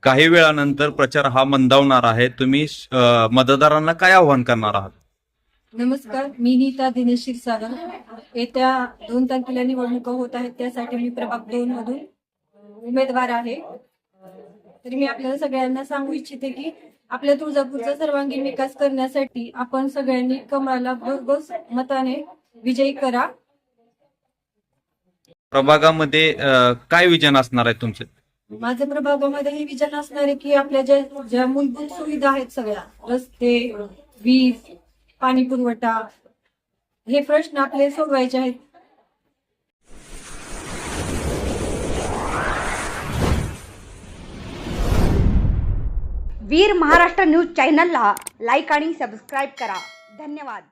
काही वेळानंतर प्रचार हा मंदावणार आहे. तुम्ही मतदारांना काय आव्हान करणार आहात? नमस्कार, मी नीता दिनेश क्षीरसागर. येत्या 2 तारखेला निवडणुका होत आहेत, त्यासाठी मी प्रभाग 2 मधून उमेदवार आहे. तरी मी आपल्याला सगळ्यांना सांगू इच्छिते की आपल्या तुळजापूरचा सर्वांगीण विकास करण्यासाठी आपण सगळ्यांनी कमळाला भरघोस मताने विजयी करा. प्रभागामध्ये काय विजन असणार आहे तुमचे? माझ्या प्रभागामध्ये हे विजन असणार आहे की आपल्या ज्या मूलभूत सुविधा आहेत, सगळ्या रस्ते, वीज, पाणी पुरवठा, हे प्रश्न आपले सोडवायचे आहेत. वीर महाराष्ट्र न्यूज चॅनलला लाईक आणि सबस्क्राईब करा. धन्यवाद.